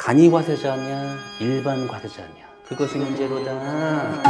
간이 과세자냐 일반 과세자냐 그것이 문제로다.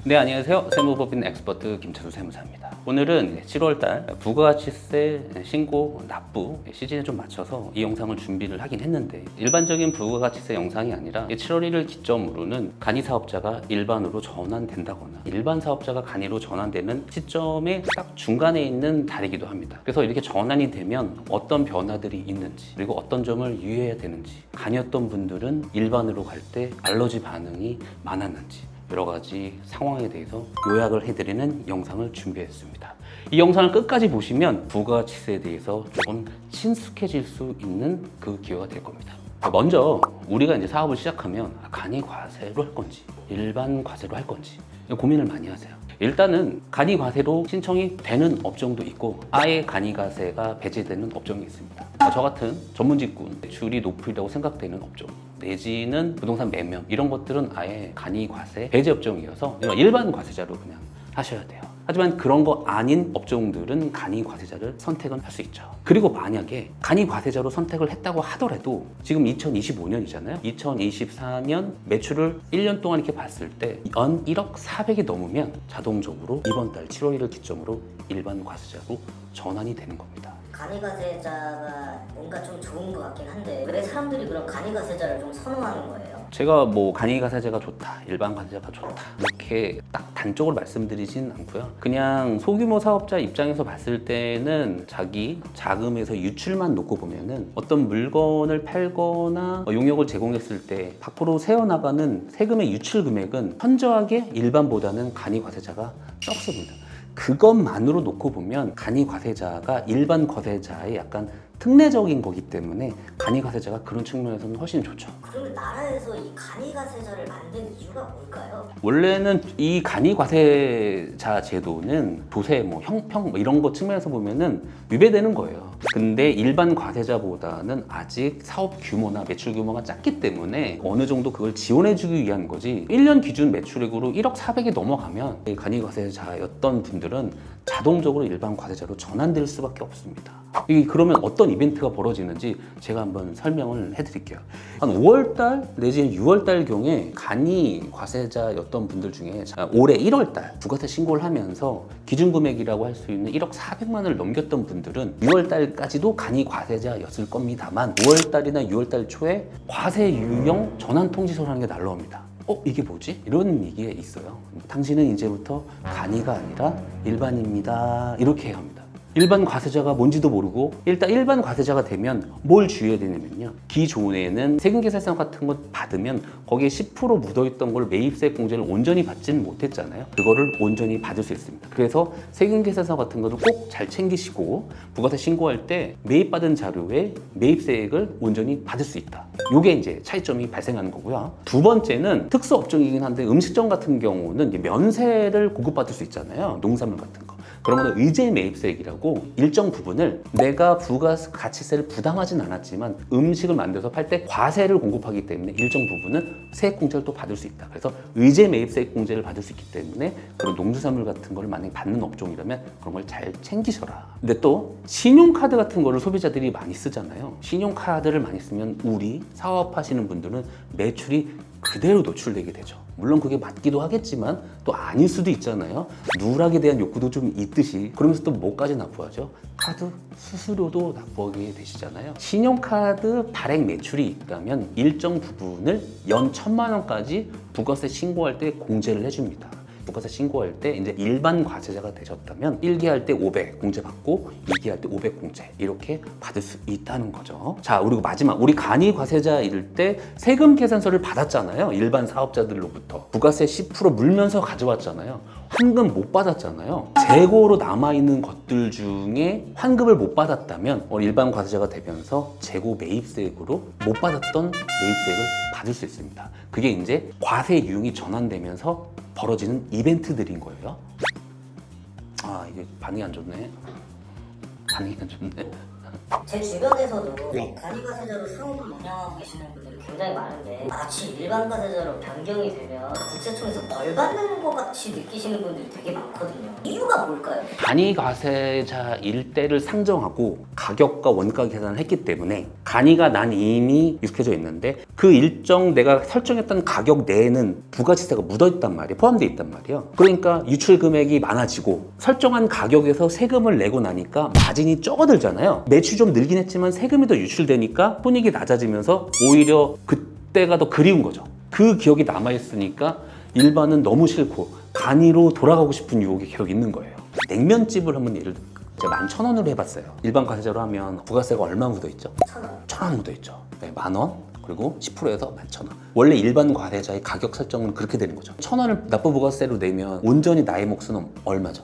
네, 안녕하세요. 세무법인 엑스퍼트 김철수 세무사입니다. 오늘은 7월달 부가가치세 신고 납부 시즌에 좀 맞춰서 이 영상을 준비를 하긴 했는데, 일반적인 부가가치세 영상이 아니라 7월 1일 기점으로는 간이 사업자가 일반으로 전환된다거나 일반 사업자가 간이로 전환되는 시점의 딱 중간에 있는 달이기도 합니다. 그래서 이렇게 전환이 되면 어떤 변화들이 있는지, 그리고 어떤 점을 유의해야 되는지, 간이었던 분들은 일반으로 갈 때 알러지 반응이 많았는지, 여러 가지 상황에 대해서 요약을 해드리는 영상을 준비했습니다. 이 영상을 끝까지 보시면 부가가치세에 대해서 조금 친숙해질 수 있는 그 기회가 될 겁니다. 먼저 우리가 이제 사업을 시작하면 간이 과세로 할 건지 일반 과세로 할 건지 고민을 많이 하세요. 일단은 간이 과세로 신청이 되는 업종도 있고 아예 간이 과세가 배제되는 업종이 있습니다. 저 같은 전문직군 매출이 높으리라고 생각되는 업종 내지는 부동산 매매 이런 것들은 아예 간이 과세 배제 업종이어서 일반 과세자로 그냥 하셔야 돼요. 하지만 그런 거 아닌 업종들은 간이 과세자를 선택은 할 수 있죠. 그리고 만약에 간이 과세자로 선택을 했다고 하더라도 지금 2025년이잖아요. 2024년 매출을 1년 동안 이렇게 봤을 때 연 1억 4백이 넘으면 자동적으로 이번 달 7월 1일 기점으로 일반 과세자로 전환이 되는 겁니다. 간이 과세자가 뭔가 좀 좋은 것 같긴 한데 왜 사람들이 그런 간이 과세자를 좀 선호하는 거예요? 제가 뭐 간이 과세자가 좋다, 일반 과세자가 좋다 이렇게 딱 단적으로 말씀드리진 않고요. 그냥 소규모 사업자 입장에서 봤을 때는 자기 자금에서 유출만 놓고 보면은 어떤 물건을 팔거나 용역을 제공했을 때 밖으로 새어나가는 세금의 유출 금액은 현저하게 일반보다는 간이 과세자가 적습니다. 그것만으로 놓고 보면 간이 과세자가 일반 과세자의 약간 특례적인 거기 때문에 간이 과세자가 그런 측면에서는 훨씬 좋죠. 그러면 나라에서 이 간이 과세자를 만든 이유가 뭘까요? 원래는 이 간이 과세자 제도는 도세, 형평 이런 거 측면에서 보면은 위배되는 거예요. 근데 일반 과세자보다는 아직 사업 규모나 매출 규모가 작기 때문에 어느 정도 그걸 지원해주기 위한 거지, 1년 기준 매출액으로 1억 4백이 넘어가면 간이 과세자였던 분들은 자동적으로 일반 과세자로 전환될 수밖에 없습니다. 그러면 어떤 이벤트가 벌어지는지 제가 한번 설명을 해드릴게요. 한 5월달 내지는 6월달 경에 간이 과세자였던 분들 중에 올해 1월달 부가세 신고를 하면서 기준금액이라고 할 수 있는 1억 4백만 원을 넘겼던 분들은 6월달까지도 간이 과세자였을 겁니다만 5월달이나 6월달 초에 과세 유형 전환 통지서라는 게 날라옵니다. 이게 뭐지? 이런 얘기가 있어요. 당신은 이제부터 간이가 아니라 일반입니다. 이렇게 해야 합니다. 일반 과세자가 뭔지도 모르고 일단 일반 과세자가 되면 뭘 주의해야 되냐면요. 기존에는 세금계산서 같은 거 받으면 거기에 10% 묻어있던 걸 매입세 공제를 온전히 받지는 못했잖아요. 그거를 온전히 받을 수 있습니다. 그래서 세금계산서 같은 거를 꼭 잘 챙기시고 부가세 신고할 때 매입받은 자료에 매입세액을 온전히 받을 수 있다. 이게 이제 차이점이 발생하는 거고요. 두 번째는 특수업종이긴 한데 음식점 같은 경우는 이제 면세를 공급받을 수 있잖아요. 농산물 같은 거. 그러면 의제 매입세액이라고 일정 부분을 내가 부가가치세를 부담하진 않았지만 음식을 만들어서 팔 때 과세를 공급하기 때문에 일정 부분은 세액 공제를 또 받을 수 있다. 그래서 의제 매입세액 공제를 받을 수 있기 때문에 그런 농수산물 같은 거를 만약에 받는 업종이라면 그런 걸 잘 챙기셔라. 근데 또 신용카드 같은 거를 소비자들이 많이 쓰잖아요. 신용카드를 많이 쓰면 우리 사업하시는 분들은 매출이 그대로 노출되게 되죠. 물론 그게 맞기도 하겠지만 또 아닐 수도 있잖아요. 누락에 대한 욕구도 좀 있듯이 그러면서 또 뭐까지 납부하죠? 카드 수수료도 납부하게 되시잖아요. 신용카드 발행 매출이 있다면 일정 부분을 연 1,000만 원까지 부가세 신고할 때 공제를 해줍니다. 부가세 신고할 때 이제 일반 과세자가 되셨다면 1기 할 때 500 공제 받고 2기 할 때 500 공제 이렇게 받을 수 있다는 거죠. 자, 그리고 마지막 우리 간이 과세자일 때 세금 계산서를 받았잖아요. 일반 사업자들로부터 부가세 10% 물면서 가져왔잖아요. 환급 못 받았잖아요. 재고로 남아있는 것들 중에 환급을 못 받았다면 일반 과세자가 되면서 재고 매입세액으로 못 받았던 매입세액을 받을 수 있습니다. 그게 이제 과세 유형이 전환되면서 벌어지는 이벤트들인 거예요. 이게 반응이 안 좋네. 반응이 안 좋네. 제 주변에서도 간이 과세자로 사업을 운영하고 계시는 분들이 굉장히 많은데 마치 일반 과세자로 변경이 되면 국세청에서 벌 받는 것 같이 느끼시는 분들이 되게 많거든요. 이유가 뭘까요? 간이 과세자 일대를 상정하고 가격과 원가 계산을 했기 때문에 간이가 난 이미 익숙해져 있는데 그 일정 내가 설정했던 가격 내에는 부가치세가 묻어있단 말이에요. 포함되어 있단 말이에요. 그러니까 유출 금액이 많아지고 설정한 가격에서 세금을 내고 나니까 마진이 적어들잖아요. 매출이 좀 늘긴 했지만 세금이 더 유출되니까 손익이 낮아지면서 오히려 그때가 더 그리운 거죠. 그 기억이 남아있으니까 일반은 너무 싫고 간이로 돌아가고 싶은 유혹이 계속 있는 거예요. 냉면집을 한번 예를 들어 제가 11,000원으로 해봤어요. 일반 과세자로 하면 부가세가 얼마 묻어있죠? 1,000원. 1,000원 묻어있죠. 네, 10,000원 그리고 10%에서 11,000원. 원래 일반 과세자의 가격 설정은 그렇게 되는 거죠. 1,000원을 납부 부가세로 내면 온전히 나의 몫은 얼마죠?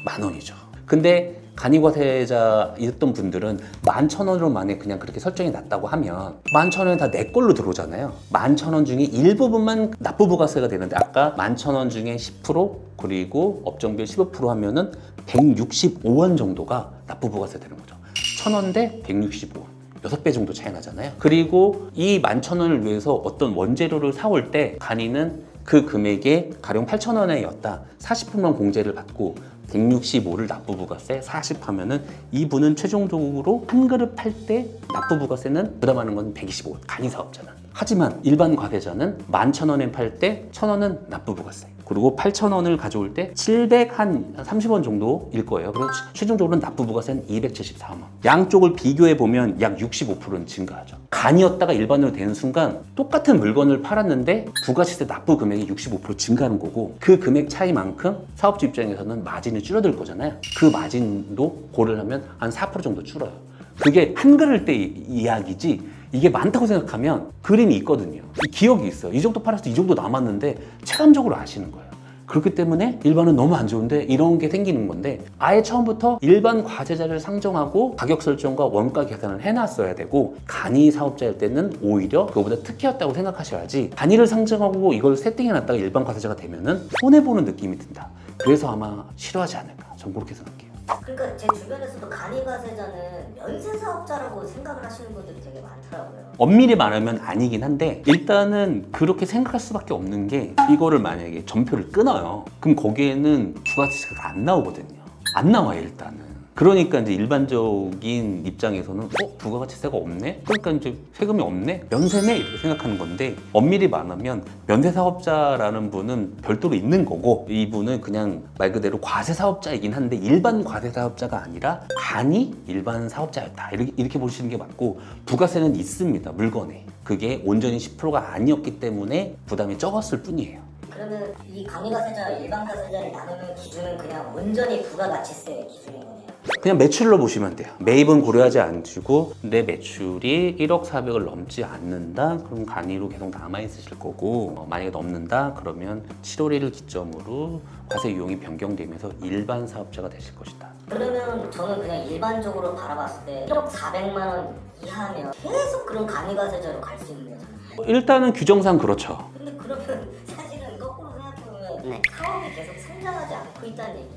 10,000원이죠. 근데 간이과세자였던 분들은 11,000원으로 만약 그냥 그렇게 설정이 났다고 하면 11,000원이 다 내 걸로 들어오잖아요. 11,000원 중에 일부분만 납부부가세가 되는데 아까 11,000원 중에 10% 그리고 업종별 15% 하면은 165원 정도가 납부부가세 되는 거죠. 1,000원 대 165원. 6배 정도 차이 나잖아요. 그리고 이 11,000원을 위해서 어떤 원재료를 사올 때 간이는 그 금액에 가령 8,000원이었다. 40%만 공제를 받고 165를 납부부가세 40 하면은 이분은 최종적으로 한 그릇 팔 때 납부부가세는 부담하는 건 125원. 간이 사업자는. 하지만 일반 과세자는 11,000원에 팔 때 1,000원은 납부부가세. 그리고 8,000원을 가져올 때 730원 정도일 거예요. 그래서 최종적으로는 납부부가세는 274원. 양쪽을 비교해 보면 약 65%는 증가하죠. 간이었다가 일반으로 되는 순간 똑같은 물건을 팔았는데 부가세세 납부 금액이 65% 증가하는 거고 그 금액 차이만큼 사업주 입장에서는 마진이 줄어들 거잖아요. 그 마진도 고려를 하면 한 4% 정도 줄어요. 그게 한 그릇 때 이야기지 이게 많다고 생각하면 그림이 있거든요. 기억이 있어요. 이 정도 팔았을 때 이 정도 남았는데 체감적으로 아시는 거예요. 그렇기 때문에 일반은 너무 안 좋은데 이런 게 생기는 건데 아예 처음부터 일반 과세자를 상정하고 가격 설정과 원가 계산을 해놨어야 되고 간이 사업자일 때는 오히려 그거보다 특혜였다고 생각하셔야지 단위를 상정하고 이걸 세팅해놨다가 일반 과세자가 되면은 손해보는 느낌이 든다. 그래서 아마 싫어하지 않을까. 전 그렇게 생각해요. 그러니까 제 주변에서도 간이과세자는 면세사업자라고 생각을 하시는 분들이 되게 많더라고요. 엄밀히 말하면 아니긴 한데 일단은 그렇게 생각할 수밖에 없는 게 이거를 만약에 전표를 끊어요. 그럼 거기에는 부가세가 안 나오거든요. 안 나와요 일단은. 그러니까 이제 일반적인 입장에서는 부가가치세가 없네? 그러니까 이제 세금이 없네? 면세네? 이렇게 생각하는 건데 엄밀히 말하면 면세사업자라는 분은 별도로 있는 거고 이분은 그냥 말 그대로 과세사업자이긴 한데 일반 과세사업자가 아니라 간이 일반 사업자였다 이렇게 보시는 게 맞고 부가세는 있습니다. 물건에. 그게 온전히 10%가 아니었기 때문에 부담이 적었을 뿐이에요. 그러면 이 간이과세자와 일반 과세자를 나누는 기준은 그냥 온전히 부가가치세 기준인 거네요. 그냥 매출로 보시면 돼요. 매입은 고려하지 않으시고 내 매출이 1억 4백을 넘지 않는다? 그럼 간이로 계속 남아있으실 거고 만약에 넘는다? 그러면 7월 1일 기점으로 과세 유형이 변경되면서 일반 사업자가 되실 것이다. 그러면 저는 그냥 일반적으로 바라봤을 때 1억 400만 원 이하면 계속 그런 간이과세자로 갈 수 있는 거잖아요. 일단은 규정상 그렇죠. 근데 그러면 사실은 거꾸로 생각해보면 사업이 계속 성장하지 않고 있다는 얘기.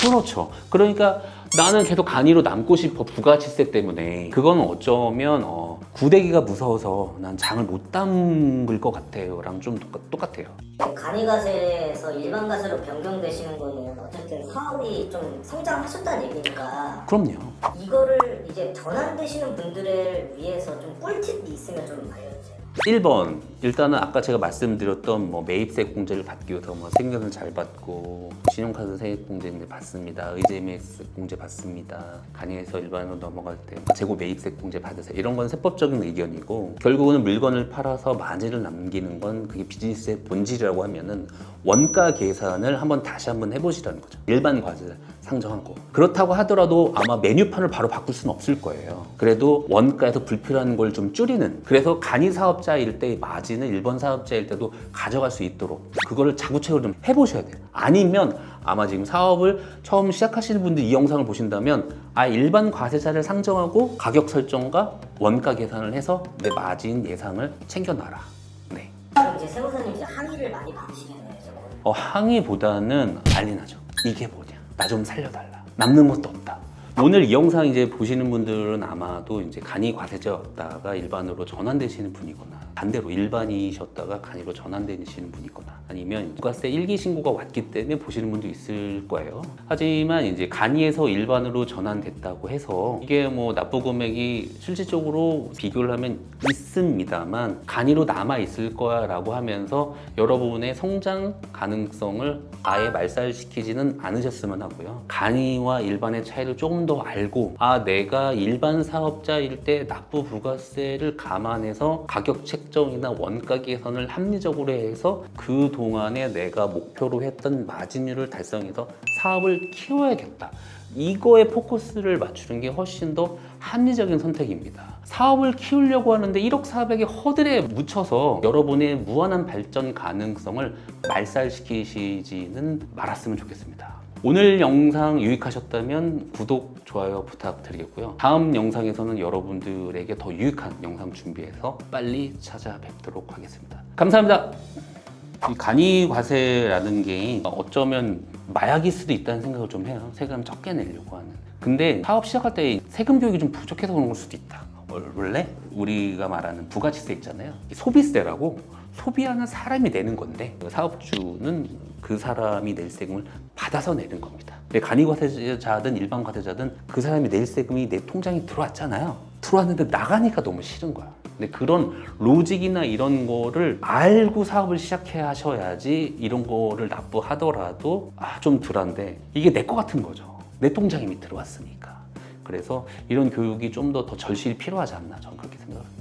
그렇죠. 그러니까 나는 계속 간이로 남고 싶어 부가치세 때문에 그건 어쩌면 구대기가 무서워서 난 장을 못 담글 것 같아요 랑 좀 똑같아요. 간이과세에서 일반과세로 변경되시는 거는 어쨌든 사업이 좀 성장하셨다는 얘기니까 그럼요. 이거를 이제 전환되시는 분들을 위해서 좀 꿀팁이 있으면 좀 알려주세요. 1번 일단은 아까 제가 말씀드렸던 뭐 매입세 공제를 받기 위해서 뭐 세금을 잘 받고 신용카드 세액 공제 받습니다. 의제매입세 공제 받습니다. 간이에서 일반으로 넘어갈 때 재고 매입세 공제 받으세요. 이런 건 세법적인 의견이고 결국은 물건을 팔아서 마진을 남기는 건 그게 비즈니스의 본질이라고 하면은 원가 계산을 다시 한번 해보시라는 거죠. 일반 과세 상정하고 그렇다고 하더라도 아마 메뉴판을 바로 바꿀 수는 없을 거예요. 그래도 원가에서 불필요한 걸 좀 줄이는 그래서 간이 사업자일 때의 마진을 일반 사업자일 때도 가져갈 수 있도록 그거를 자구책을 좀 해보셔야 돼요. 아니면 아마 지금 사업을 처음 시작하시는 분들 이 영상을 보신다면 일반 과세자를 상정하고 가격 설정과 원가 계산을 해서 내 마진 예상을 챙겨놔라. 네. 그럼 이제 세무사님 이제 항의를 많이 받으시겠네요. 항의보다는 난리 나죠. 이게 뭐냐? 나 좀 살려달라. 남는 것도 없다. 오늘 이 영상 이제 보시는 분들은 아마도 이제 간이 과세자였다가 일반으로 전환되시는 분이거나 반대로 일반이셨다가 간이로 전환되시는 분이 있거나 아니면 부가세 일기 신고가 왔기 때문에 보시는 분도 있을 거예요. 하지만 이제 간이에서 일반으로 전환됐다고 해서 이게 뭐 납부 금액이 실질적으로 비교를 하면 있습니다만 간이로 남아 있을 거야 라고 하면서 여러분의 성장 가능성을 아예 말살시키지는 않으셨으면 하고요. 간이와 일반의 차이를 조금 더 알고 내가 일반 사업자일 때 납부 부가세를 감안해서 가격 책정이나 원가 개선을 합리적으로 해서 그 동안에 내가 목표로 했던 마진율을 달성해서 사업을 키워야겠다. 이거에 포커스를 맞추는 게 훨씬 더 합리적인 선택입니다. 사업을 키우려고 하는데 1억 400의 허들에 묻혀서 여러분의 무한한 발전 가능성을 말살시키시지는 말았으면 좋겠습뵙니다. 오늘 영상 유익하셨다면 구독, 좋아요 부탁드리겠고요. 다음 영상에서는 여러분들에게 더 유익한 영상 준비해서 빨리 찾아뵙도록 하겠습니다. 감사합니다. 이 간이과세라는 게 어쩌면 마약일 수도 있다는 생각을 좀 해요. 세금 적게 내려고 하는. 근데 사업 시작할 때 세금 교육이 좀 부족해서 그런 걸 수도 있다. 원래 우리가 말하는 부가치세 있잖아요. 소비세라고 소비하는 사람이 내는 건데 사업주는 그 사람이 낼 세금을 받아서 내는 겁니다. 간이과세자든 일반 과세자든 그 사람이 낼 세금이 내 통장에 들어왔잖아요. 들어왔는데 나가니까 너무 싫은 거야. 근데 그런 로직이나 이런 거를 알고 사업을 시작해야 하셔야지 이런 거를 납부하더라도 좀 덜한데 이게 내 거 같은 거죠. 내 통장에 이미 들어왔으니까. 그래서 이런 교육이 좀 더 절실히 필요하지 않나 저는 그렇게 생각합니다.